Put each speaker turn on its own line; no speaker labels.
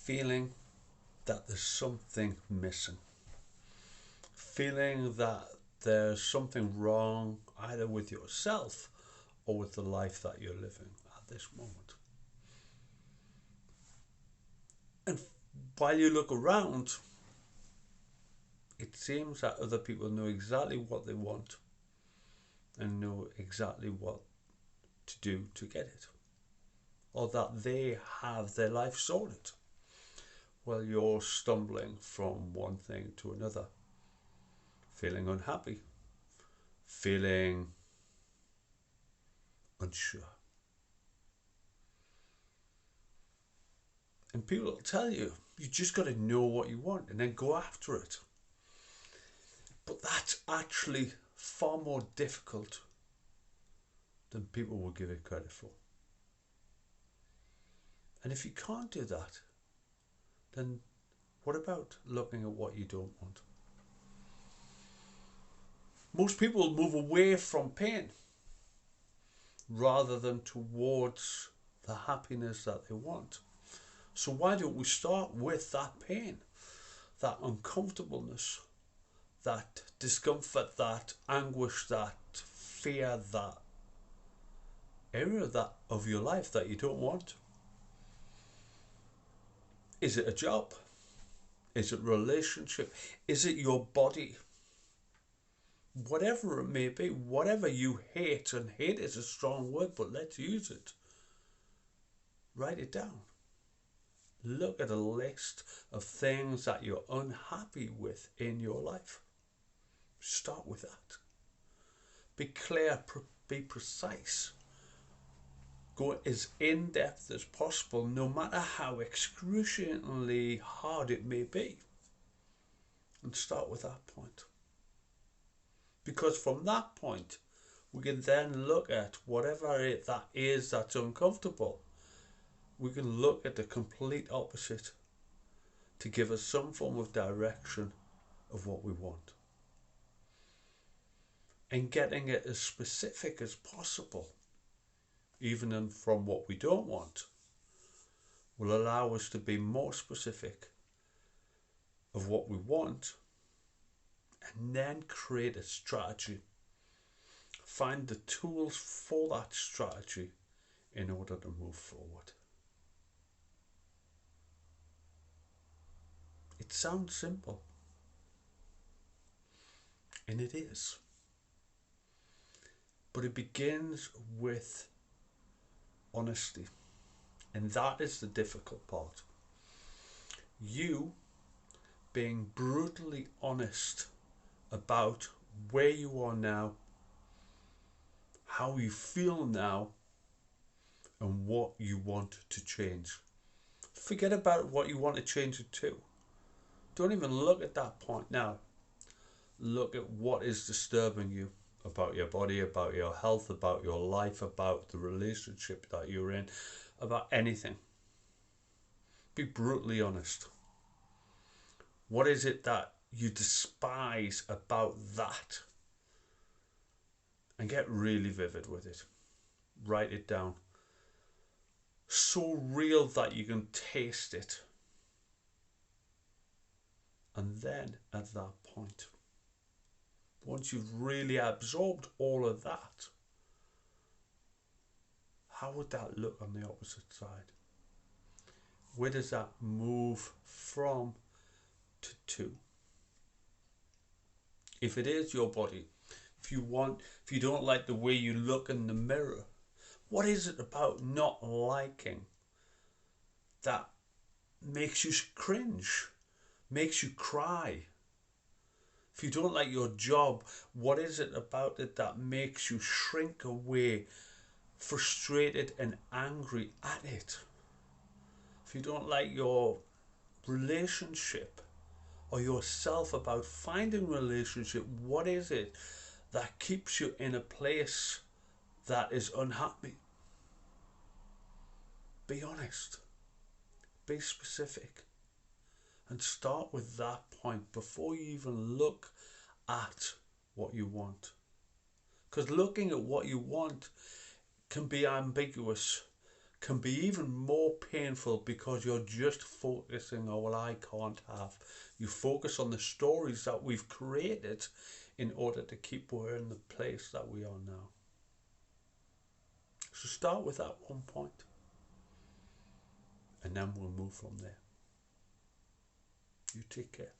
feeling that there's something missing, feeling that there's something wrong either with yourself or with the life that you're living at this moment. And while you look around, it seems that other people know exactly what they want and know exactly what to do to get it, or that they have their life sorted while you're stumbling from one thing to another, feeling unhappy, feeling unsure. And people will tell you, you just got to know what you want and then go after it. But that's actually far more difficult than people will give it credit for. And if you can't do that, then what about looking at what you don't want? Most people move away from pain rather than towards the happiness that they want. So why don't we start with that pain, that uncomfortableness, that discomfort, that anguish, that fear, that area that of your life that you don't want? Is it a job? Is it a relationship? Is it your body? Whatever it may be, whatever you hate, and hate is a strong word, but let's use it. Write it down. Look at a list of things that you're unhappy with in your life. Start with that. Be clear, be precise. Go as in-depth as possible, no matter how excruciatingly hard it may be. And start with that point. Because from that point, we can then look at whatever that is that's uncomfortable. We can look at the complete opposite to give us some form of direction of what we want. And getting it as specific as possible, even from what we don't want, will allow us to be more specific of what we want, and then create a strategy. Find the tools for that strategy in order to move forward. It sounds simple, and it is. But it begins with honesty, and that is the difficult part. You being brutally honest about where you are now, how you feel now, and what you want to change. Forget about what you want to change it to. Don't even look at that point now. Look at what is disturbing you about your body, about your health, about your life, about the relationship that you're in, about anything. Be brutally honest. What is it that you despise about that? And get really vivid with it. Write it down. So real that you can taste it. And then at that point, once you've really absorbed all of that, how would that look on the opposite side? Where does that move from to? If it is your body, if you don't like the way you look in the mirror, what is it about not liking that makes you cringe, makes you cry? If you don't like your job, what is it about it that makes you shrink away, frustrated and angry at it? If you don't like your relationship or yourself about finding relationship, what is it that keeps you in a place that is unhappy? Be honest. Be specific. And start with that point before you even look at what you want. Because looking at what you want can be ambiguous, can be even more painful because you're just focusing on what I can't have. You focus on the stories that we've created in order to keep we're in the place that we are now. So start with that one point, and then we'll move from there. You take care.